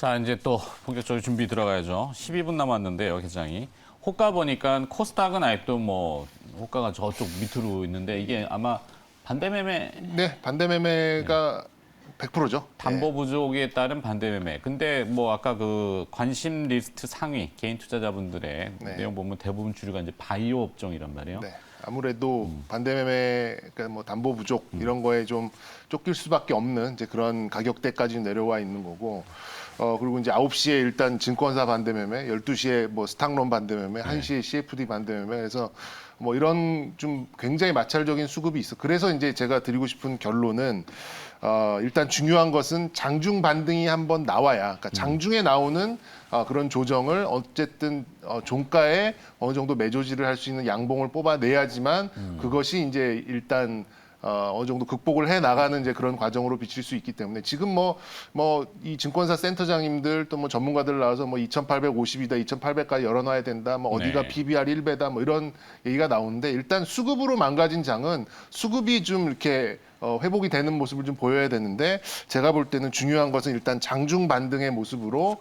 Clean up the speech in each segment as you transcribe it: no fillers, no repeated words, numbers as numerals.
자, 이제 또 본격적으로 준비 들어가야죠. 12분 남았는데요, 개장이. 호가 보니까 코스닥은 아직도 뭐 호가가 저쪽 밑으로 있는데 이게 아마 반대매매 네, 반대매매가 100%죠. 담보 부족에 따른 반대매매. 근데 뭐 아까 그 관심 리스트 상위 개인 투자자분들의 네. 내용 보면 대부분 주류가 이제 바이오 업종이란 말이에요. 네. 아무래도 반대매매, 그러니까 뭐 담보 부족 이런 거에 좀 쫓길 수밖에 없는 이제 그런 가격대까지 내려와 있는 거고. 그리고 이제 9시에 일단 증권사 반대매매, 12시에 뭐 스탁론 반대매매, 1시에 CFD 반대매매. 그래서 뭐 이런 좀 굉장히 마찰적인 수급이 있어. 그래서 이제 제가 드리고 싶은 결론은 일단 중요한 것은 장중 반등이 한번 나와야, 그러니까 장중에 나오는 그런 조정을 어쨌든 종가에 어느 정도 매조지를 할 수 있는 양봉을 뽑아내야지만 그것이 이제 일단 어느 정도 극복을 해 나가는 이제 그런 과정으로 비칠 수 있기 때문에 지금 뭐 이 증권사 센터장님들 또 뭐 전문가들 나와서 뭐 2,850이다, 2,800까지 열어놔야 된다, 뭐 어디가 네. PBR 1배다, 뭐 이런 얘기가 나오는데 일단 수급으로 망가진 장은 수급이 좀 이렇게 회복이 되는 모습을 좀 보여야 되는데 제가 볼 때는 중요한 것은 일단 장중 반등의 모습으로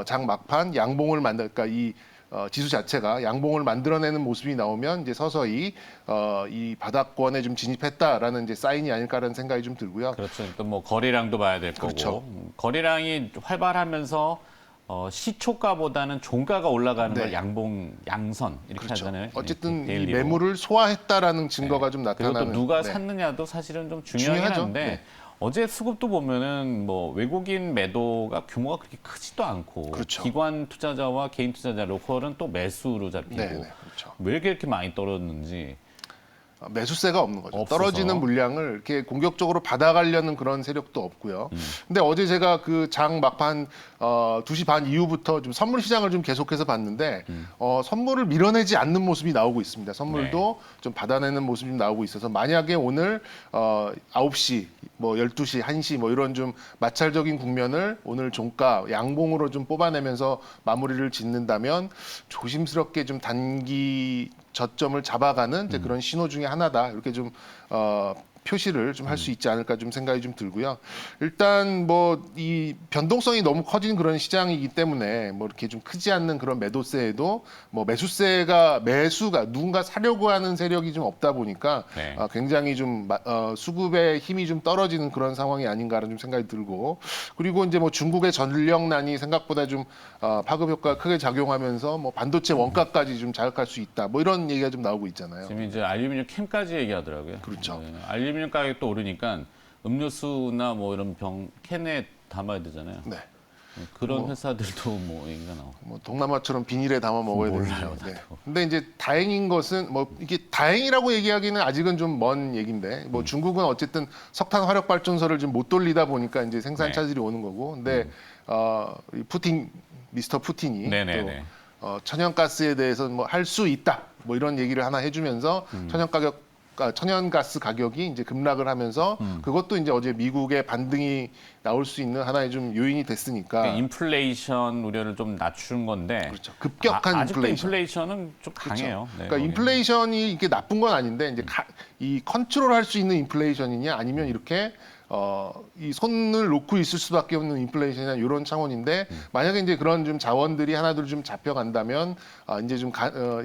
장 막판 양봉을 그러니까 이 지수 자체가 양봉을 만들어내는 모습이 나오면 이제 서서히 이 바닥권에 좀 진입했다라는 이제 사인이 아닐까라는 생각이 좀 들고요. 그렇죠. 또 뭐 거래량도 봐야 될 거고. 그렇죠. 거래량이 활발하면서 시초가보다는 종가가 올라가는 네. 걸 양선 이렇게 그렇죠. 하잖아요. 어쨌든 이 데일리로. 매물을 소화했다라는 증거가 좀 그리고 나타나는. 또 누가 네. 샀느냐도 사실은 좀 중요하긴 중요하죠. 한데 네. 어제 수급도 보면은 뭐 외국인 매도가 규모가 그렇게 크지도 않고 그렇죠. 기관 투자자와 개인 투자자 로컬은 또 매수로 잡히고 네, 네, 그렇죠. 왜 이렇게 많이 떨어졌는지 매수세가 없는 거죠. 없어서. 떨어지는 물량을 이렇게 공격적으로 받아가려는 그런 세력도 없고요. 근데 어제 제가 그 장 막판 2시 반 이후부터 좀 선물 시장을 좀 계속해서 봤는데 선물을 밀어내지 않는 모습이 나오고 있습니다. 선물도 좀 받아내는 모습이 나오고 있어서 만약에 오늘 9시, 뭐 12시, 1시 뭐 이런 좀 마찰적인 국면을 오늘 종가 양봉으로 좀 뽑아내면서 마무리를 짓는다면 조심스럽게 좀 단기 저점을 잡아가는 이제 그런 신호 중에 하나다. 이렇게 좀 표시를 좀 할 수 있지 않을까 좀 생각이 좀 들고요. 일단 뭐 이 변동성이 너무 커진 그런 시장이기 때문에 뭐 이렇게 좀 크지 않는 그런 매도세에도 뭐 매수가 누군가 사려고 하는 세력이 좀 없다 보니까 네. 굉장히 좀 수급의 힘이 좀 떨어지는 그런 상황이 아닌가라는 좀 생각이 들고 그리고 이제 뭐 중국의 전력난이 생각보다 좀 파급 효과가 크게 작용하면서 뭐 반도체 원가까지 좀 자극할 수 있다. 뭐 이런 얘기가 좀 나오고 있잖아요. 지금 이제 알루미늄 캠까지 얘기하더라고요. 그렇죠. 네, 알루미늄 가격이 또 오르니까 음료수나 뭐 이런 병 캔에 담아야 되잖아요. 네. 그런 회사들도 뭐 얘기가 나오고. 뭐 동남아처럼 비닐에 담아 먹어야 몰라요, 되는데. 네. 근데 이제 다행인 것은 뭐 이게 다행이라고 얘기하기는 아직은 좀 먼 얘기인데 뭐 중국은 어쨌든 석탄 화력 발전소를 지금 못 돌리다 보니까 이제 생산 차질이 오는 거고. 근데 이 미스터 푸틴이 네네네. 또 천연가스에 대해서 뭐 할 수 있다. 뭐 이런 얘기를 하나 해주면서 천연가스 가격이 이제 급락을 하면서 그것도 이제 어제 미국의 반등이 나올 수 있는 하나의 좀 요인이 됐으니까. 그러니까 인플레이션 우려를 좀 낮춘 건데. 그렇죠. 급격한 아직도 인플레이션. 인플레이션은 좀 강해요. 네, 그러니까 거기는. 인플레이션이 이게 나쁜 건 아닌데 이제 이 컨트롤할 수 있는 인플레이션이냐 아니면 이렇게 이 손을 놓고 있을 수밖에 없는 인플레이션이나 이런 차원인데 만약에 이제 그런 좀 자원들이 하나둘 좀 잡혀간다면 이제 좀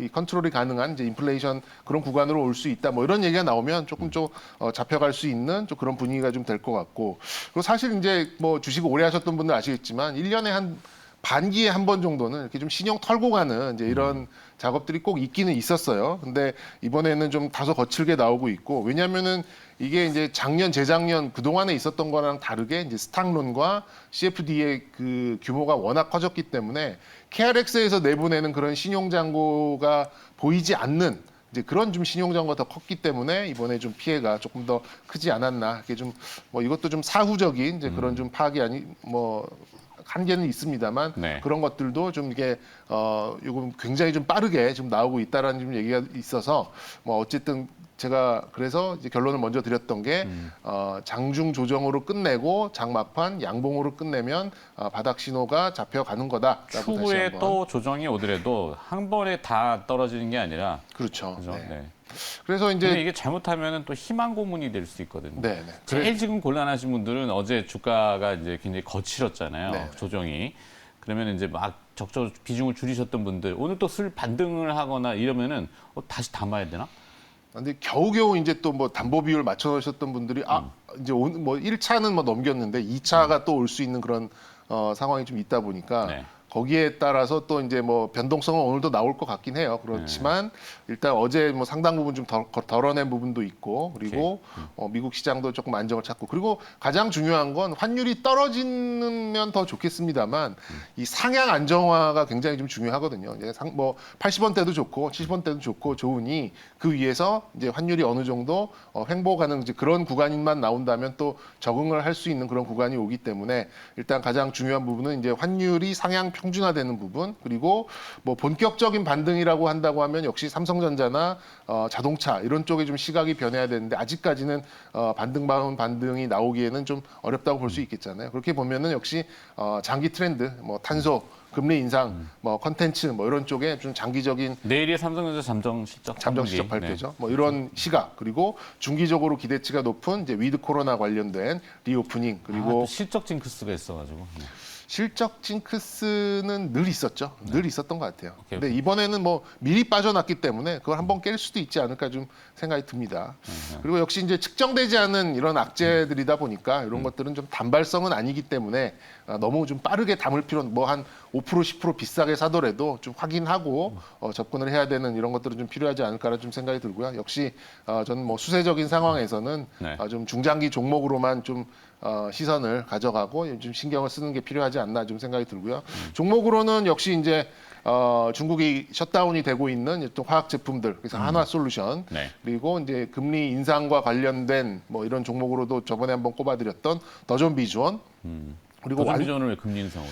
이 컨트롤이 가능한 이제 인플레이션 그런 구간으로 올 수 있다 뭐 이런 얘기가 나오면 조금 좀 잡혀갈 수 있는 좀 그런 분위기가 좀 될 것 같고 그리고 사실 이제 뭐 주식을 오래 하셨던 분들 아시겠지만 1년에 한 반기에 한 번 정도는 이렇게 좀 신용 털고 가는 이제 이런 작업들이 꼭 있기는 있었어요. 근데 이번에는 좀 다소 거칠게 나오고 있고 왜냐면은 이게 이제 작년, 재작년 그동안에 있었던 거랑 다르게 이제 스탁론과 CFD의 그 규모가 워낙 커졌기 때문에 KRX에서 내보내는 그런 신용잔고가 보이지 않는 이제 그런 좀 신용장고가 더 컸기 때문에 이번에 좀 피해가 조금 더 크지 않았나. 이게 좀 뭐 이것도 좀 사후적인 이제 그런 좀 파악이 한계는 있습니다만 네. 그런 것들도 좀 이게 요금 굉장히 좀 빠르게 좀 나오고 있다라는 좀 얘기가 있어서 뭐 어쨌든 제가 그래서 이제 결론을 먼저 드렸던 게 장중 조정으로 끝내고 장막판 양봉으로 끝내면 바닥 신호가 잡혀가는 거다라고 다시 추후에 한번. 또 조정이 오더라도 한 번에 다 떨어지는 게 아니라 그렇죠. 그죠? 네. 네. 그래서 근데 이제 이게 잘못하면 또 희망 고문이 될 수 있거든요. 네, 네. 제일 지금 곤란하신 분들은 어제 주가가 이제 굉장히 거칠었잖아요. 네. 조정이. 그러면 이제 막 적극 비중을 줄이셨던 분들 오늘 또 술 반등을 하거나 이러면은 다시 담아야 되나? 근데 겨우겨우 이제 또 뭐 담보 비율 맞춰 놓으셨던 분들이 이제 뭐 1차는 뭐 넘겼는데 2차가 또 올 수 있는 그런 상황이 좀 있다 보니까 네. 거기에 따라서 또 이제 뭐 변동성은 오늘도 나올 것 같긴 해요. 그렇지만 일단 어제 뭐 상당 부분 좀 덜어낸 부분도 있고 그리고 미국 시장도 조금 안정을 찾고 그리고 가장 중요한 건 환율이 떨어지면 더 좋겠습니다만 이 상향 안정화가 굉장히 좀 중요하거든요. 이제 뭐 80원대도 좋고 70원대도 좋고 좋으니 그 위에서 이제 환율이 어느 정도 횡보가는 이제 그런 구간만 나온다면 또 적응을 할 수 있는 그런 구간이 오기 때문에 일단 가장 중요한 부분은 이제 환율이 상향 평준화되는 부분 그리고 뭐 본격적인 반등이라고 한다고 하면 역시 삼성전자나 자동차 이런 쪽에 좀 시각이 변해야 되는데 아직까지는 반등이 나오기에는 좀 어렵다고 볼 수 있겠잖아요. 그렇게 보면은 역시 장기 트렌드 뭐 탄소 금리 인상, 뭐 컨텐츠, 뭐 이런 쪽에 좀 장기적인 내일이 삼성전자 잠정 실적 발표죠. 네. 뭐 이런 시각 그리고 중기적으로 기대치가 높은 이제 위드 코로나 관련된 리오프닝 그리고 또 실적 징크스가 있어가지고. 네. 실적 징크스는 늘 있었죠. 늘 있었던 것 같아요. 오케이, 근데 이번에는 뭐 미리 빠져났기 때문에 그걸 한번 깰 수도 있지 않을까 좀 생각이 듭니다. 그리고 역시 이제 측정되지 않은 이런 악재들이다 보니까 이런 것들은 좀 단발성은 아니기 때문에 너무 좀 빠르게 담을 필요는 뭐 한 5% 10% 비싸게 사더라도 좀 확인하고 접근을 해야 되는 이런 것들은 좀 필요하지 않을까라는 좀 생각이 들고요. 역시 저는 뭐 수세적인 상황에서는 네. 좀 중장기 종목으로만 좀 시선을 가져가고 좀 신경을 쓰는 게 필요하지 않나 좀 생각이 들고요. 종목으로는 역시 이제 중국이 셧다운이 되고 있는 또 화학 제품들 그래서 한화솔루션 네. 그리고 이제 금리 인상과 관련된 뭐 이런 종목으로도 저번에 한번 꼽아드렸던 더존비주원 그리고 도전비전을 왜 금리 인상으로?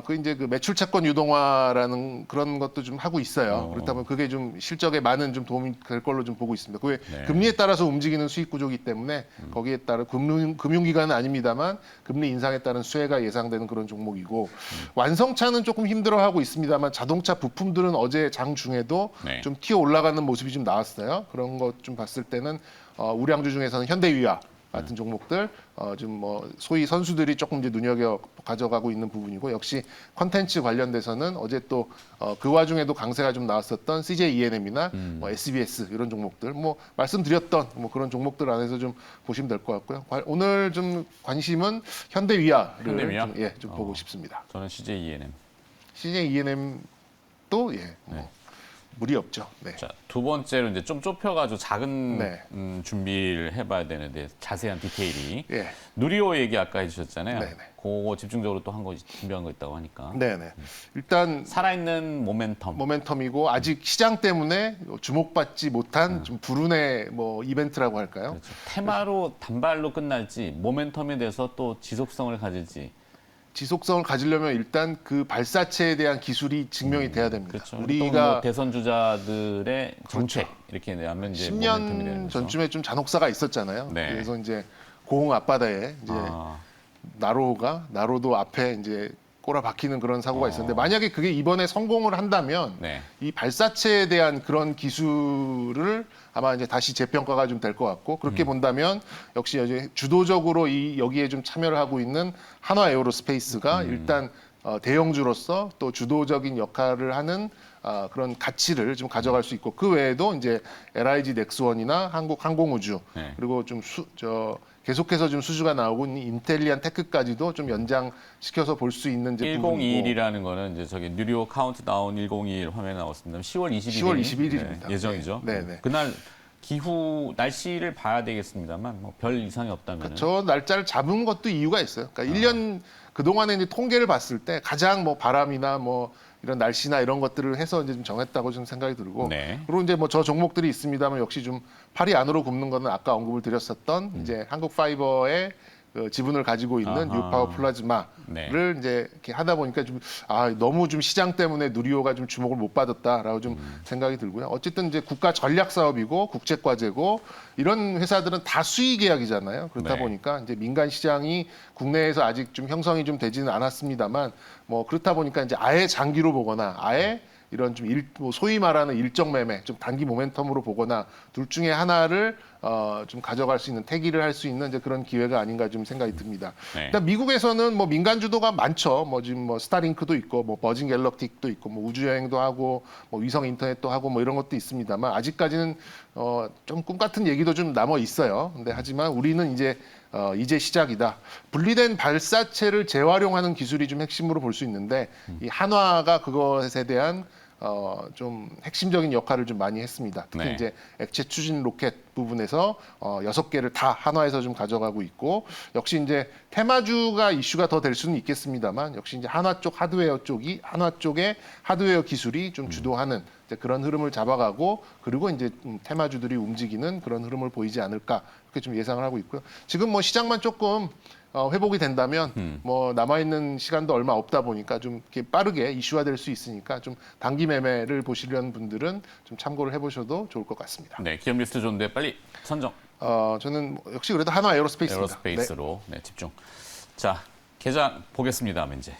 그 이제 그 매출 채권 유동화라는 그런 것도 좀 하고 있어요. 그렇다면 그게 좀 실적에 많은 좀 도움이 될 걸로 좀 보고 있습니다. 그게 네. 금리에 따라서 움직이는 수익 구조이기 때문에 거기에 따라 금융기관은 아닙니다만 금리 인상에 따른 수혜가 예상되는 그런 종목이고 완성차는 조금 힘들어하고 있습니다만 자동차 부품들은 어제 장 중에도 네. 좀 튀어 올라가는 모습이 좀 나왔어요. 그런 것 좀 봤을 때는 우량주 중에서는 현대위아 같은 종목들 좀 뭐 소위 선수들이 조금 이제 눈여겨 가져가고 있는 부분이고 역시 컨텐츠 관련돼서는 어제 또 그 와중에도 강세가 좀 나왔었던 CJ ENM이나 뭐 SBS 이런 종목들 뭐 말씀드렸던 뭐 그런 종목들 안에서 좀 보시면 될 것 같고요. 오늘 좀 관심은 현대위아를 현대위아? 좀 보고 싶습니다. 저는 CJ ENM. CJ ENM도 뭐 무리 없죠. 네. 자, 두 번째로 이제 좀 좁혀가지고 작은 네. 준비를 해봐야 되는데 자세한 디테일이. 예. 누리호 얘기 아까 해주셨잖아요. 네네. 그거 집중적으로 또 한 거 준비한 거 있다고 하니까. 네네. 일단 살아있는 모멘텀. 모멘텀이고 아직 시장 때문에 주목받지 못한 좀 불운의 뭐 이벤트라고 할까요? 그렇죠. 테마로 단발로 끝날지 모멘텀에 대해서 또 지속성을 가질지. 지속성을 가지려면 일단 그 발사체에 대한 기술이 증명이 돼야 됩니다. 그렇죠. 우리가 뭐 대선 주자들의 정책 이렇게 하면 이제 모멘텀이 되는 10년 거죠. 전쯤에 좀 잔혹사가 있었잖아요. 네. 그래서 이제 고흥 앞바다에 이제 아, 나로도 앞에 이제 꼬라 박히는 그런 사고가 있었는데 만약에 그게 이번에 성공을 한다면 네. 이 발사체에 대한 그런 기술을 아마 이제 다시 재평가가 좀 될 것 같고 그렇게 본다면 역시 이제 주도적으로 여기에 좀 참여를 하고 있는 한화 에어로스페이스가 일단 대형주로서 또 주도적인 역할을 하는 그런 가치를 좀 가져갈 수 있고 그 외에도 이제 LIG 넥스원이나 한국항공우주 네. 그리고 좀 계속해서 좀 수주가 나오고 있는 인텔리안 테크까지도 좀 연장시켜서 볼 수 있는 이제 부분이고 1021이라는 거는 이제 저기 뉴리오 카운트다운 1021 화면에 나왔습니다. 10월 21일 10월 21일입니다. 예정이죠. 네, 네. 그날 기후 날씨를 봐야 되겠습니다만 뭐 별 이상이 없다면 저 날짜를 잡은 것도 이유가 있어요. 그러니까 1년 그동안에 이제 통계를 봤을 때 가장 뭐 바람이나 뭐 이런 날씨나 이런 것들을 해서 이제 좀 정했다고 좀 생각이 들고 네. 그리고 이제 뭐 저 종목들이 있습니다만 역시 좀 팔이 안으로 굽는 거는 아까 언급을 드렸었던 이제 한국파이버의 그 지분을 가지고 있는 아하. 뉴파워 플라즈마를 네. 이제 이렇게 하다 보니까 좀 너무 좀 시장 때문에 누리호가 좀 주목을 못 받았다라고 좀 생각이 들고요. 어쨌든 이제 국가 전략 사업이고 국책과제고 이런 회사들은 다 수의 계약이잖아요. 그렇다 네. 보니까 이제 민간 시장이 국내에서 아직 좀 형성이 좀 되지는 않았습니다만 뭐 그렇다 보니까 이제 아예 장기로 보거나 아예 이런 좀 뭐 소위 말하는 일정 매매, 좀 단기 모멘텀으로 보거나 둘 중에 하나를 좀 가져갈 수 있는 태기를 할 수 있는 이제 그런 기회가 아닌가 좀 생각이 듭니다. 네. 일단 미국에서는 뭐 민간 주도가 많죠. 뭐 지금 뭐 스타링크도 있고, 뭐 버진 갤럭틱도 있고, 뭐 우주 여행도 하고, 뭐 위성 인터넷도 하고, 뭐 이런 것도 있습니다만 아직까지는 좀 꿈 같은 얘기도 좀 남아 있어요. 근데 하지만 우리는 이제 시작이다. 분리된 발사체를 재활용하는 기술이 좀 핵심으로 볼 수 있는데 이 한화가 그것에 대한 좀 핵심적인 역할을 좀 많이 했습니다. 특히 네. 이제 액체 추진 로켓 부분에서 6개를 다 한화에서 좀 가져가고 있고 역시 이제 테마주가 이슈가 더 될 수는 있겠습니다만 역시 이제 한화 쪽 하드웨어 쪽이 한화 쪽의 하드웨어 기술이 좀 주도하는 이제 그런 흐름을 잡아가고 그리고 이제 테마주들이 움직이는 그런 흐름을 보이지 않을까 그렇게 좀 예상을 하고 있고요. 지금 뭐 시장만 조금 회복이 된다면 뭐 남아있는 시간도 얼마 없다 보니까 좀 이렇게 빠르게 이슈화 될 수 있으니까 좀 단기 매매를 보시려는 분들은 좀 참고를 해보셔도 좋을 것 같습니다. 네, 기업 리스트 좋은데 빨리 선정. 저는 뭐 역시 그래도 한화 에어로스페이스입니다. 네. 에어로스페이스로 네, 집중. 자, 계좌 보겠습니다, 이제.